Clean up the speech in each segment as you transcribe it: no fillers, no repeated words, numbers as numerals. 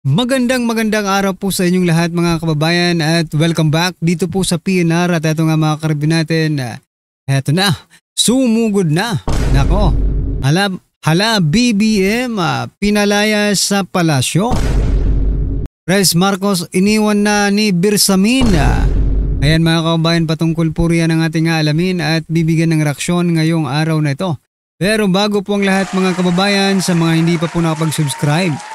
Magandang araw po sa inyong lahat mga kababayan at welcome back dito po sa PNR at eto nga mga karibin natin. Eto na, sumugod na. Nako, hala BBM pinalaya sa palasyo. Pres Marcos iniwan na ni Bersamin. Ayan mga kababayan, patungkol po riyan ang ating alamin at bibigyan ng reaksyon ngayong araw na ito. Pero bago po ang lahat mga kababayan, sa mga hindi pa po nakapag-subscribe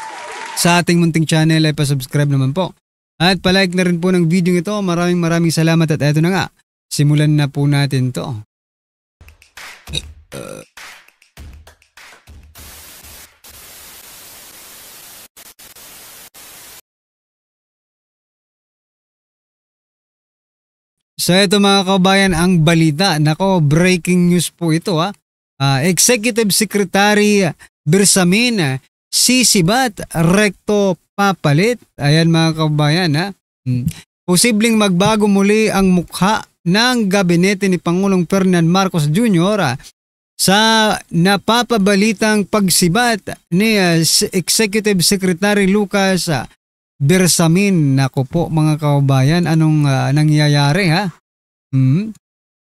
sa ating munting channel ay pa-subscribe naman po. At palike na rin po ng video ito. Maraming salamat at eto na nga. Simulan na po natin to. So eto mga kabayan ang balita. Nako, breaking news po ito Executive Secretary Bersamin sisibat, rekto papalit. Ayan mga kabayan Posibleng magbago muli ang mukha ng gabinete ni Pangulong Ferdinand Marcos Jr. Sa napapabalitang pagsibat ni Executive Secretary Lucas Bersamin. Nako po mga kabayan, anong nangyayari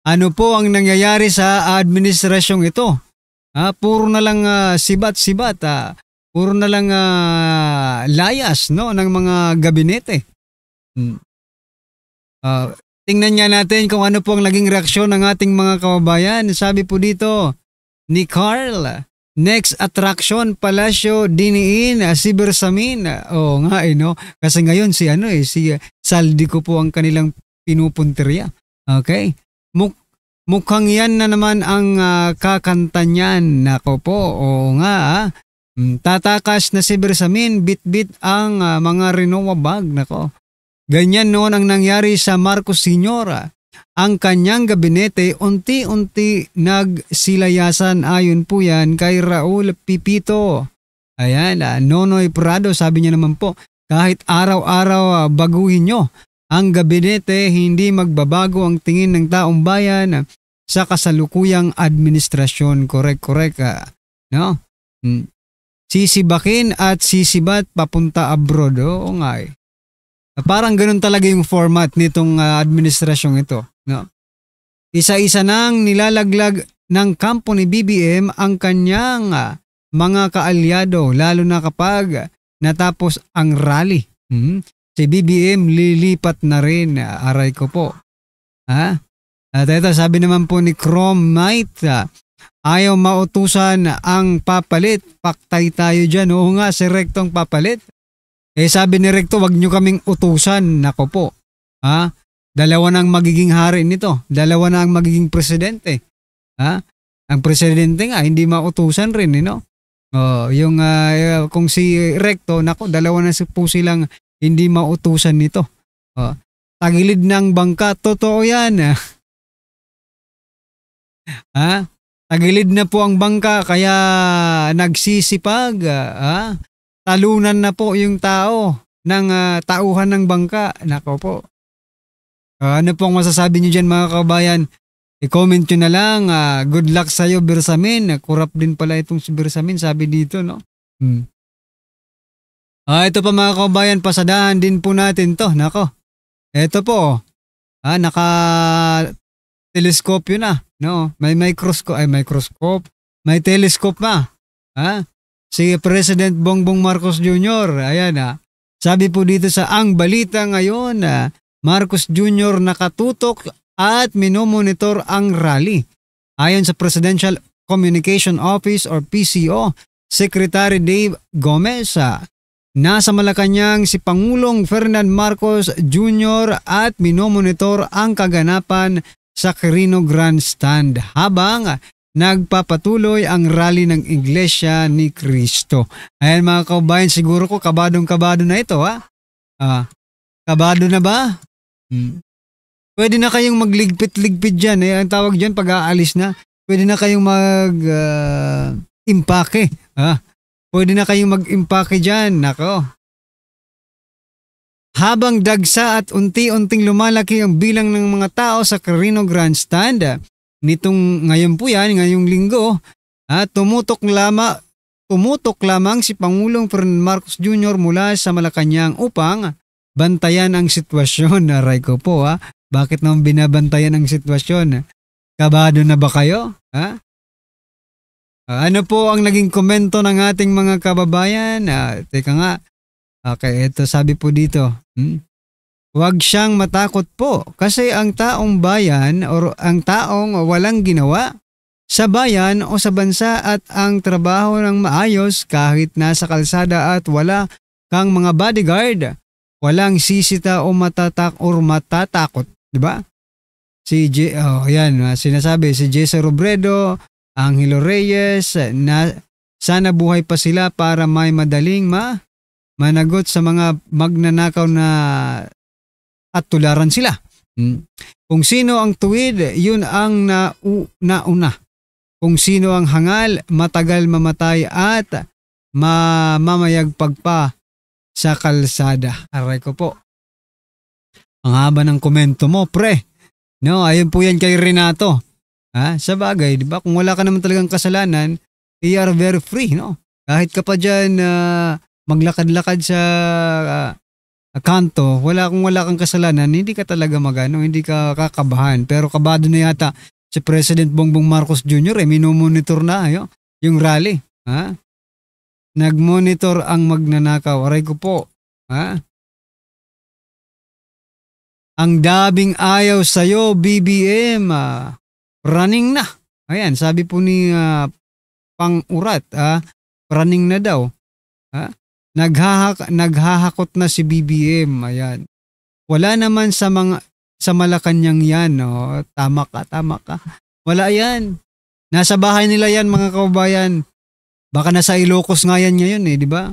Ano po ang nangyayari sa administrasyong ito? Puro na lang sibat-sibat puro na lang layas ng mga gabinete. Tingnan nga natin kung ano po ang naging reaksyon ng ating mga kababayan. Sabi po dito ni Carl, next attraction Palasyo diniin si Bersamin. Oo nga kasi ngayon si Saldico po ang kanilang pinupunteriya. Okay? Mukhang yan na naman ang kakanta niyan. Nako po, oo nga tatakas na si Bersamin, bit-bit ang mga Rinoa bag. Nako. Ganyan noon ang nangyari sa Marcos Sr. Ang kanyang gabinete unti-unti nagsilayasan ayon po yan kay Raul Pipito. Ayan, Nonoy Prado sabi niya naman po, kahit araw-araw baguhin nyo ang gabinete, hindi magbabago ang tingin ng taong bayan sa kasalukuyang administrasyon. Correct. No? Sisibakin at sisibat papunta abroad. Oo nga Parang ganun talaga yung format nitong administrasyong ito. No? Isa-isa nang nilalaglag ng kampo ni BBM ang kanyang mga kaalyado, lalo na kapag natapos ang rally. Si BBM lilipat na rin. Aray ko po. At ito sabi naman po ni Chrome Knight, ayaw mautusan ang papalit. Paktay tayo dyan. Oo nga, si Rektong papalit. Sabi ni Rekto, wag nyo kaming utusan. Nako po. Dalawa na ang magiging hari nito. Dalawa na ang magiging presidente. Ang presidente nga, hindi mautusan rin. Kung si Rekto, nako, dalawa na po silang hindi mautusan nito. Tagilid ng bangka. Totoo yan. Tagilid na po ang bangka kaya nagsisipag. Talunan na po yung tao ng tauhan ng bangka. Nako po. Ano po ang masasabi nyo dyan mga kabayan? I-comment nyo na lang. Good luck sa'yo Bersamin. Kurap din pala itong si Bersamin sabi dito Ito pa mga kabayan, pasadahan din po natin to. Nako. Ito po. Naka-teleskopyo na. No, may microscope, may telescope na. Si President Bongbong Marcos Jr. Ayan Sabi po dito sa Ang Balita ngayon, Marcos Jr. nakatutok at minomonitor ang rally. Ayon sa Presidential Communication Office or PCO, Secretary Dave Gomez, nasa Malacanang si Pangulong Ferdinand Marcos Jr. at minomonitor ang kaganapan sa Quirino Grandstand habang nagpapatuloy ang rally ng Iglesia ni Cristo. Ayan mga kabayan, siguro ko kabadong-kabado na ito Kabado na ba? Pwede na kayong magligpit-ligpit dyan ang tawag dyan pag aalis na. Pwede na kayong mag-impake. Pwede na kayong mag-impake dyan. Nako. Habang dagsa at unti-unting lumalaki ang bilang ng mga tao sa Quirino Grandstand, nitong ngayon po yan, ngayong linggo, tumutok tumutok lamang si Pangulong Ferdinand Marcos Jr. mula sa Malacanang upang bantayan ang sitwasyon. Aray ko po ha. Bakit naman binabantayan ang sitwasyon? Kabado na ba kayo? Ha? Ano po ang naging komento ng ating mga kababayan? Teka nga. Okay, ito sabi po dito. Huwag siyang matakot po kasi ang taong bayan o ang taong walang ginawa sa bayan o sa bansa at ang trabaho ng maayos kahit nasa kalsada at wala kang mga bodyguard, walang sisita o matatakot, di ba? Yan, sinasabi si Jesse Robredo, Angelo Reyes, na sana buhay pa sila para may madaling managot sa mga magnanakaw na at tularan sila. Kung sino ang tuwid, yun ang nauna. Kung sino ang hangal, matagal mamatay at mamayagpag pa sa kalsada. Aray ko po. Ang haba ng komento mo, pre. No, ayun po yan kay Renato. Sa bagay, di ba? Kung wala ka naman talagang kasalanan, you are very free, no? Kahit ka pa dyan maglakad-lakad sa kanto, kung wala kang kasalanan, hindi ka talaga hindi ka kakabahan. Pero kabado na yata si President Bongbong Marcos Jr. Minomonitor na yung rally. Nagmonitor ang magnanakaw. Aray ko po. Ang dabing ayaw sa'yo, BBM. Running na. Ayan, sabi po ni Pangurat, running na daw. Naghahakot na si BBM. Ayan. Wala naman sa Malacanang yan. No? Tama ka. Wala yan. Nasa bahay nila yan, mga kababayan. Baka nasa Ilocos nga yan ngayon di ba?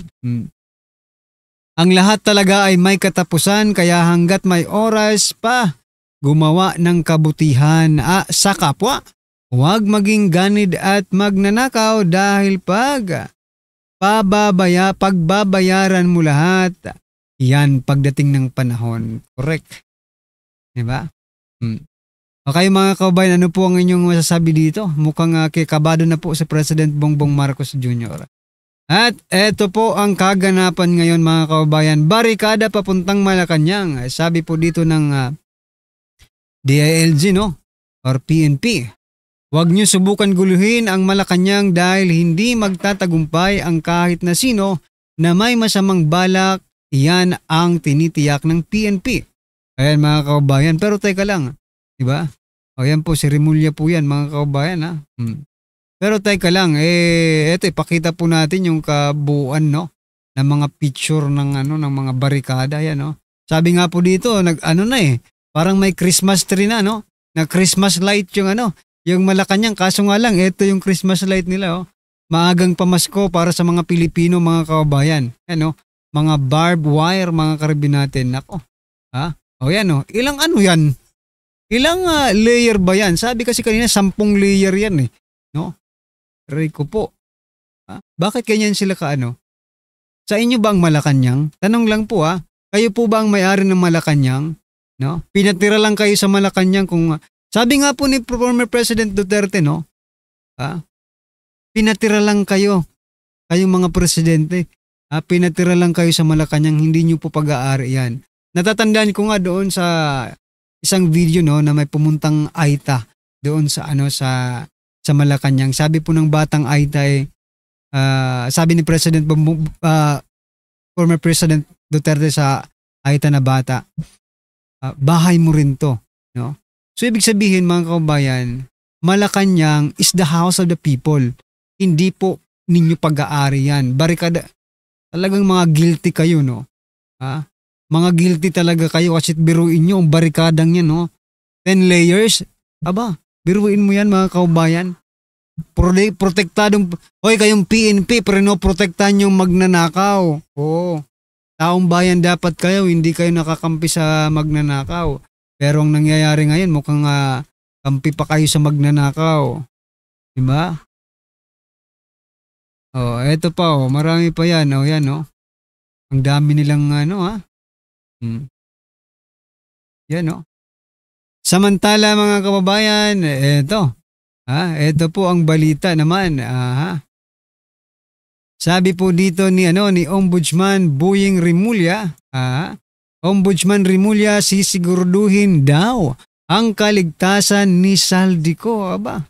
Ang lahat talaga ay may katapusan kaya hanggat may oras pa, gumawa ng kabutihan sa kapwa. Huwag maging ganid at magnanakaw dahil pagbabayaran mo lahat, yan pagdating ng panahon. Correct. Diba? Okay mga kababayan, ano po ang inyong masasabi dito? Mukhang kabado na po sa President Bongbong Marcos Jr. At eto po ang kaganapan ngayon mga kababayan. Barikada papuntang Malacanang. Sabi po dito ng DILG or PNP. Huwag niyo subukan guluhin ang Malacanang dahil hindi magtatagumpay ang kahit na sino na may masamang balak. Yan ang tinitiyak ng PNP. Ayan mga kababayan. Pero teka lang. Diba? Ayan po si Rimulya po yan mga kababayan Pero teka lang. Eto ipakita po natin yung kabuuan ng mga picture ng mga barikada yan Sabi nga po dito parang may Christmas tree na na Christmas light yung Malacanang, kaso nga lang, ito yung Christmas light nila, Maagang pamasko para sa mga Pilipino, mga kababayan. Mga barbed wire, mga karabin natin. Nako. Yan, Ilang yan? Ilang layer ba yan? Sabi kasi kanina, 10 layer yan, No? Rico po. Bakit ganyan sila Sa inyo ba ang Malacanang? Tanong lang po, Kayo po ba ang may-ari ng Malacanang? No? Pinatira lang kayo sa Malacanang kung... Sabi nga po ni former President Duterte, pinatira lang kayo, kayong mga presidente, pinatira lang kayo sa Malacanang, hindi nyo po pag-aari yan. Natatandaan ko nga doon sa isang video na may pumuntang Aita doon sa Malacanang. Sabi po ng batang Aita sabi ni former President Duterte sa Aita na bata, bahay mo rin to, no? So, ibig sabihin mga kababayan, Malacanang is the house of the people. Hindi po ninyo pag-aari yan. Barikada, talagang mga guilty kayo, Mga guilty talaga kayo kasi biruin nyo ang barikadang yan, 10 layers. Biruin mo yan mga kababayan. Protektadong, kayong PNP, protektahan yung magnanakaw. Taong bayan dapat kayo, hindi kayo nakakampi sa magnanakaw. Pero ang nangyayari ngayon, mukhang kampi pa kayo sa magnanakaw. Diba? Eto pa, marami pa yan. Yan, Ang dami nilang, Yan, Samantala, mga kababayan, eto. Eto po ang balita naman. Sabi po dito ni Ombudsman Boying Rimulya, Ombudsman Rimulya, sisiguraduhin daw ang kaligtasan ni Saldico. Aba,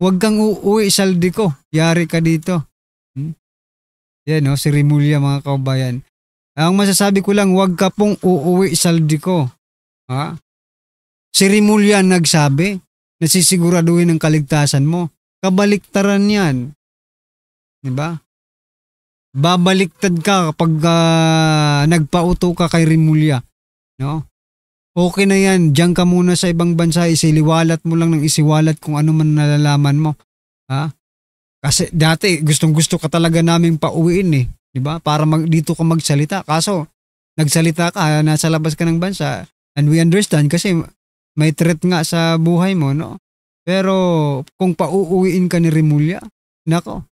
huwag kang uuwi, Saldico. Yari ka dito. Yan, si Rimulya, mga kaubayan. Ang masasabi ko lang, huwag ka pong uuwi, Saldico. Si Rimulya nagsabi na sisiguraduhin ang kaligtasan mo. Kabaliktaran yan. Diba? Babaliktad ka kapag nagpauto ka kay Rimulya. No? Okay na yan. Diyan ka muna sa ibang bansa. Isiliwalat mo lang ng isiwalat kung ano man nalalaman mo. Kasi dati gustong-gusto ka talaga naming pauwiin eh. Diba? Para dito ka magsalita. Kaso, nagsalita ka, nasa labas ka ng bansa. And we understand kasi may threat nga sa buhay mo, no? Pero kung pauuwiin ka ni Rimulya, nako.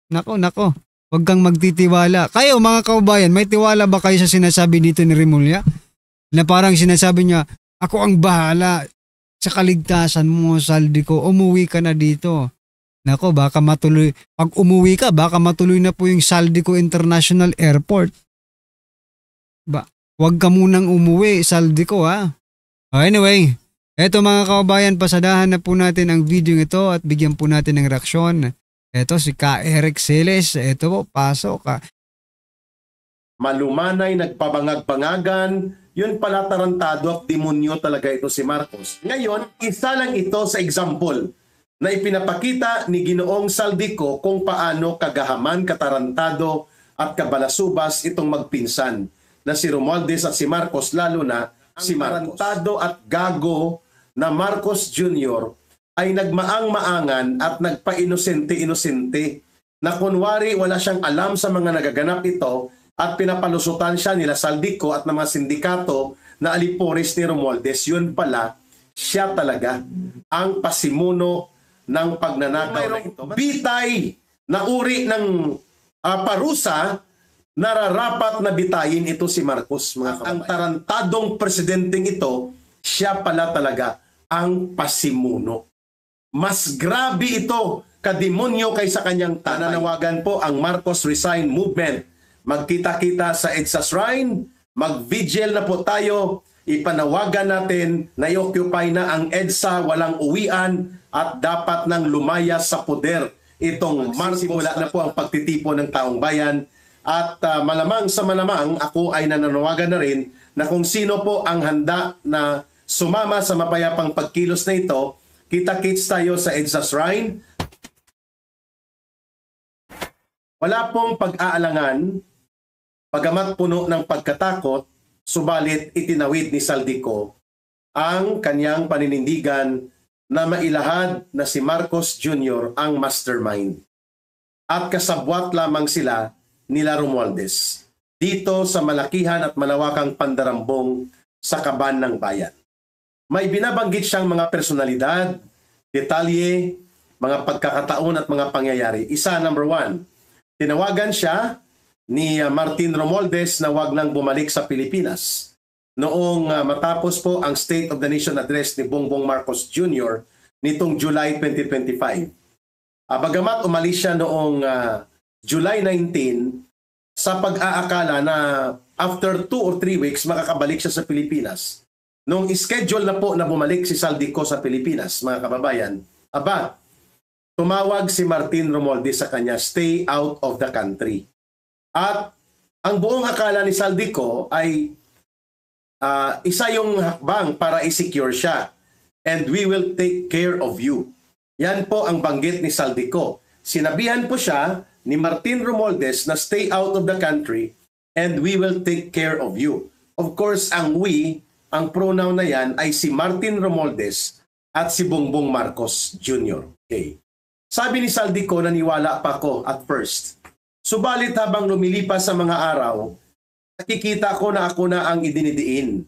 Huwag kang magtitiwala. Kayo mga kaubayan, may tiwala ba kayo sa sinasabi dito ni Rimulya? Na parang sinasabi niya, ako ang bahala sa kaligtasan mo, Saldico. Umuwi ka na dito. Nako, baka matuloy. Pag umuwi ka, baka matuloy na po yung Saldico International Airport. Huwag ka munang umuwi, Saldico, Anyway, eto mga kaubayan, pasadahan na po natin ang video ito at bigyan po natin ng reaksyon. Eto si Ka Eric Celes. Eto po, pasok ka. Malumanay, nagpabangag-bangagan, yun pala tarantado at demonyo talaga ito si Marcos. Ngayon, isa lang ito sa example na ipinapakita ni Ginoong Saldico kung paano kagahaman, katarantado at kabalasubas itong magpinsan na si Romualdez at si Marcos, lalo na si Marcos. Tarantado at gago na Marcos Jr. ay nagmaang-maangan at nagpa-inosente-inosente na kunwari wala siyang alam sa mga nagaganap ito at pinapalusutan siya nila Saldico at ng mga sindikato na alipores ni Romualdez. Yun pala, siya talaga ang pasimuno ng pagnanakaw na ito. Bitay na uri ng parusa, nararapat na bitayin ito si Marcos. Ang tarantadong presidenteng ito, siya pala talaga ang pasimuno. Mas grabe ito kademonyo kaysa kanyang tananawagan po ang Marcos Resign Movement. Magkita-kita sa EDSA Shrine, mag-vigil na po tayo, ipanawagan natin na i-occupy na ang EDSA, walang uwian at dapat nang lumayas sa poder. Itong magsimula na po ang pagtitipo ng taong bayan at malamang sa malamang ako ay nananawagan na rin na kung sino po ang handa na sumama sa mapayapang pagkilos na ito, kita-kits tayo sa EDSA Shrine. Wala pong pag-aalangan, pagamat puno ng pagkatakot, subalit itinawid ni Saldico ang kanyang paninindigan na mailahad na si Marcos Jr. ang mastermind. At kasabwat lamang sila nila Romualdez dito sa malakihan at malawakang pandarambong sa kaban ng bayan. May binabanggit siyang mga personalidad, detalye, mga pagkakataon at mga pangyayari. Isa, number 1, tinawagan siya ni Martin Romualdez na wag nang bumalik sa Pilipinas. Noong matapos po ang State of the Nation Address ni Bongbong Marcos Jr. nitong July 2025. Bagamat umalis siya noong July 19 sa pag-aakala na after 2 or 3 weeks makakabalik siya sa Pilipinas. Nung schedule na po na bumalik si Saldico sa Pilipinas, mga kababayan, tumawag si Martin Romualdez sa kanya, stay out of the country. At ang buong akala ni Saldico ay isa yung hakbang para i-secure siya. And we will take care of you. Yan po ang banggit ni Saldico. Sinabihan po siya ni Martin Romualdez na stay out of the country and we will take care of you. Of course, ang we, ang pronoun na yan ay si Martin Romualdez at si Bongbong Marcos Jr. Okay. Sabi ni Saldico, naniwala pa ako at first. Subalit habang lumilipas sa mga araw, nakikita ko na ako na ang idinidiin.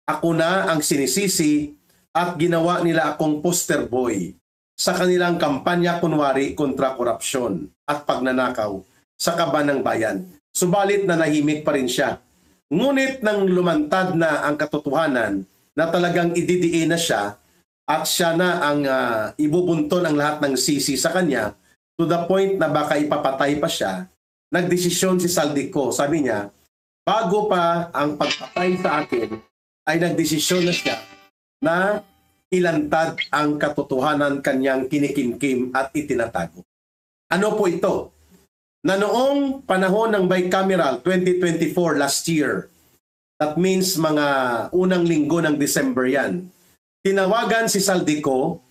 Ako na ang sinisisi at ginawa nila akong poster boy sa kanilang kampanya kunwari kontra korupsyon at pagnanakaw sa kaban ng bayan. Subalit nanahimik pa rin siya. Ngunit nang lumantad na ang katotohanan na talagang ididiin na siya at siya na ang ibubunton ang lahat ng sisi sa kanya, to the point na baka ipapatay pa siya, nagdesisyon si Saldico. Sabi niya, bago pa ang pagpatay sa akin, ay nagdesisyon na siya na ilantad ang katotohanan kanyang kinikimkim at itinatago. Ano po ito? Na noong panahon ng bicameral 2024 last year, that means mga unang linggo ng December yan, tinawagan si Saldico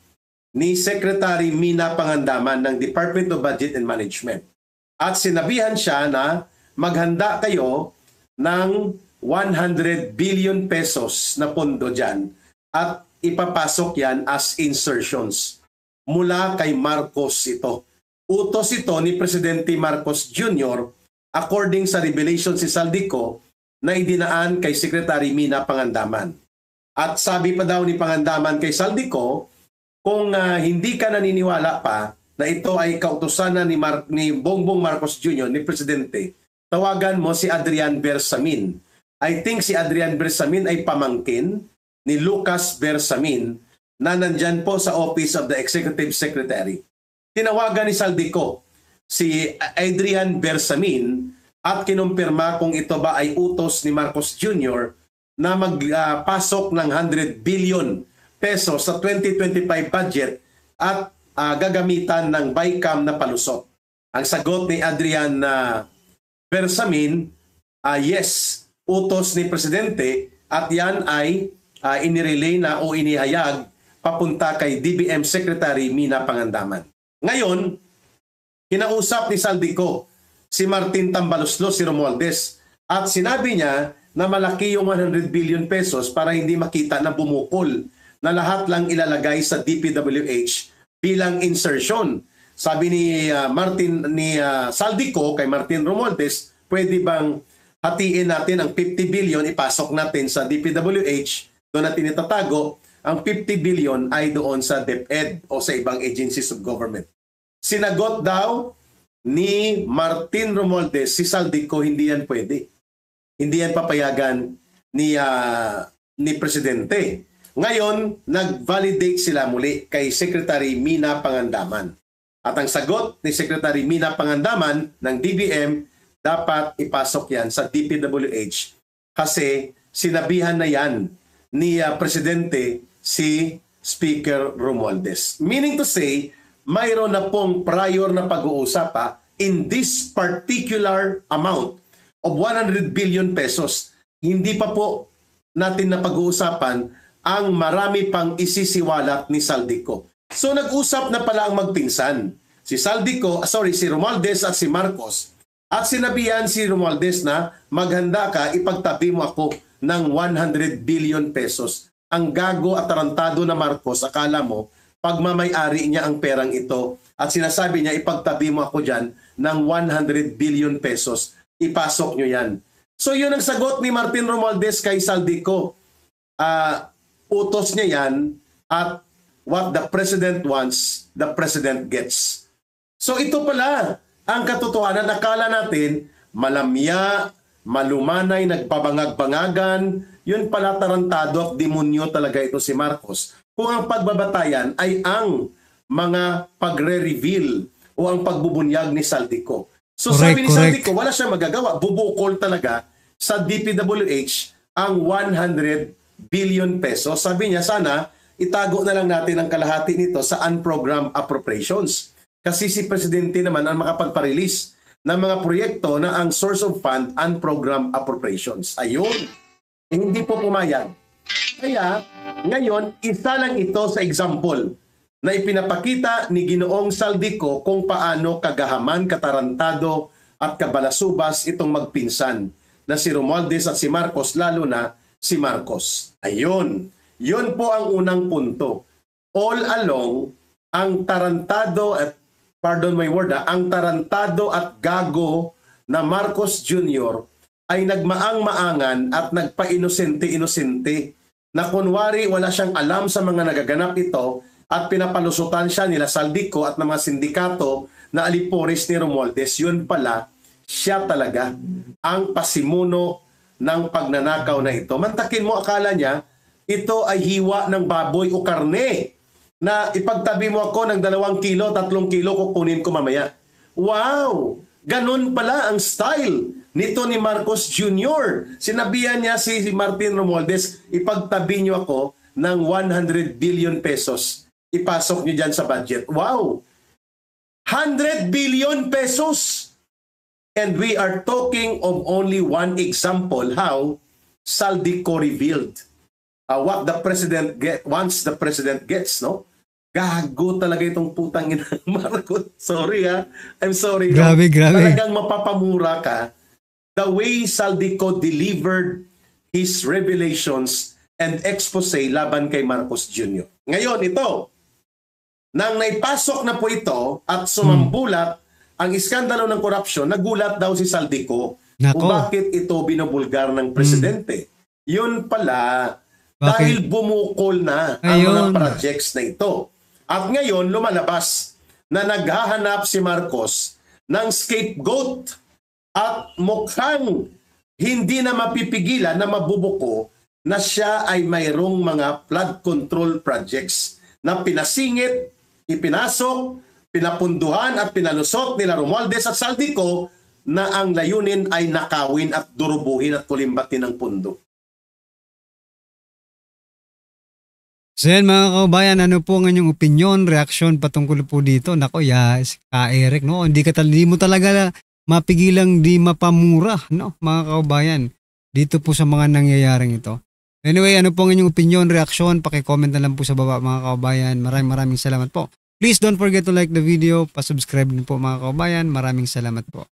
ni Secretary Mina Pangandaman ng Department of Budget and Management. At sinabihan siya na maghanda kayo ng 100 billion pesos na pondo dyan at ipapasok yan as insertions. Mula kay Marcos ito. Utos ito ni Presidente Marcos Jr. according sa revelation si Saldico na idinaan kay Secretary Mina Pangandaman. At sabi pa daw ni Pangandaman kay Saldico, kung hindi ka naniniwala pa na ito ay kautusan na ni Bongbong Marcos Jr., ni Presidente, tawagan mo si Adrian Bersamin. I think si Adrian Bersamin ay pamangkin ni Lucas Bersamin na nandyan po sa Office of the Executive Secretary. Tinawagan ni Saldico si Adrian Bersamin at kinumpirma kung ito ba ay utos ni Marcos Jr. na magpasok ng 100 billion pesos sa 2025 budget at gagamitan ng BICAM na palusot. Ang sagot ni Adrian Bersamin, yes, utos ni Presidente at yan ay inirelay na o inihayag papunta kay DBM Secretary Mina Pangandaman. Ngayon, kinausap ni Saldico si Martin Tambaloslos, si Romualdez, at sinabi niya na malaki yung 100 billion pesos para hindi makita na bumukol, na lahat lang ilalagay sa DPWH bilang insertion. Sabi ni Saldico kay Martin Romualdez, pwede bang hatiin natin ang 50 billion, ipasok natin sa DPWH, doon natin itatago, ang 50 billion ay doon sa DepEd o sa ibang agencies of government. Sinagot daw ni Martin Romualdez, si Saldico, hindi yan pwede. Hindi yan papayagan ni Presidente. Ngayon, nag-validate sila muli kay Secretary Mina Pangandaman. At ang sagot ni Secretary Mina Pangandaman ng DBM, dapat ipasok yan sa DPWH kasi sinabihan na yan ni Presidente si Speaker Romualdez. Meaning to say, mayroon na pong prior na pag-uusap in this particular amount of 100 billion pesos. Hindi pa po natin na pag-uusapan ang marami pang isisiwalat ni Saldico. So nag-usap na pala ang magpinsan. Si Romualdez at si Marcos. At sinabihan si Romualdez na maghanda ka, ipagtabi mo ako ng 100 billion pesos. Ang gago at tarantado na Marcos, akala mo, pagmamayari niya ang perang ito. At sinasabi niya, ipagtabi mo ako dyan ng 100 billion pesos. Ipasok nyo yan. So yun ang sagot ni Martin Romualdez kay Saldico. Utos niya yan at what the President wants, the President gets. So ito pala ang katotohanan. Akala natin malamya, malumanay, nagpabangag-bangagan, yun pala tarantado at demonyo talaga ito si Marcos. Kung ang pagbabatayan ay ang mga pagre-reveal o ang pagbubunyag ni Saldico. So sabi ni Saldico, wala siyang magagawa. Bubukol talaga sa DPWH ang 100 billion pesos. Sabi niya, sana itago na lang natin ang kalahati nito sa unprogrammed appropriations. Kasi si Presidente naman ang makapagpa-release ng mga proyekto na ang source of fund unprogrammed appropriations. Ayun. Hindi po pumayag. Kaya, ngayon, isa lang ito sa example na ipinapakita ni Ginoong Saldico kung paano kagahaman, katarantado at kabalasubas itong magpinsan na si Romualdez at si Marcos, lalo na si Marcos. Ayun. Yun po ang unang punto. All along, ang tarantado at, pardon my word, ang tarantado at gago na Marcos Jr. ay nagmaang-maangan at nagpa-inosente-inosente na kunwari wala siyang alam sa mga nagaganap ito at pinapalusutan siya nila Saldico at ng mga sindikato na aliporis ni Romualdez. Yun pala, siya talaga ang pasimuno ng pagnanakaw na ito. Mantakin mo, akala niya ito ay hiwa ng baboy o karne na ipagtabi mo ako ng 2 kilo, 3 kilo, kukunin ko mamaya. Wow! Ganun pala ang style nito ni Marcos Jr. Sinabihan niya si Martin Romualdez, ipagtabi niyo ako ng 100 billion pesos. Ipasok niyo dyan sa budget. Wow! 100 billion pesos! And we are talking of only one example how Saldico revealed what the president once the president gets, no? Gago talaga itong putang ina Marcos. Sorry ha. I'm sorry. Grabe, grabe. Talagang mapapamura ka the way Saldico delivered his revelations and expose laban kay Marcos Jr. Ngayon, ito, nang naipasok na po ito at sumambulat ang iskandalo ng korupsyon, nagulat daw si Saldico kung bakit ito binubulgar ng presidente. Yun pala, dahil bumukol na ang mga projects na ito. At ngayon, lumalabas na naghahanap si Marcos ng scapegoat at mukhang hindi na mapipigilan na mabubuko na siya ay mayroong mga flood control projects na pinasingit, ipinasok, pinapunduhan at pinalusot nila Romualdez at Saldico na ang layunin ay nakawin at durubuhin at kulimbatin ng pundo. So yan mga kaubayan, ano po ang inyong opinion, reaksyon patungkol po dito? Nako, yes, Eric, no? Hindi mo talaga mapigilang di mapamura, no? Mga kaubayan, dito po sa mga nangyayaring ito. Anyway, ano po ang inyong opinion, reaksyon? Paki-comment na lang po sa baba mga kaubayan. Maraming salamat po. Please don't forget to like the video, pa-subscribe din po mga kaubayan. Maraming salamat po.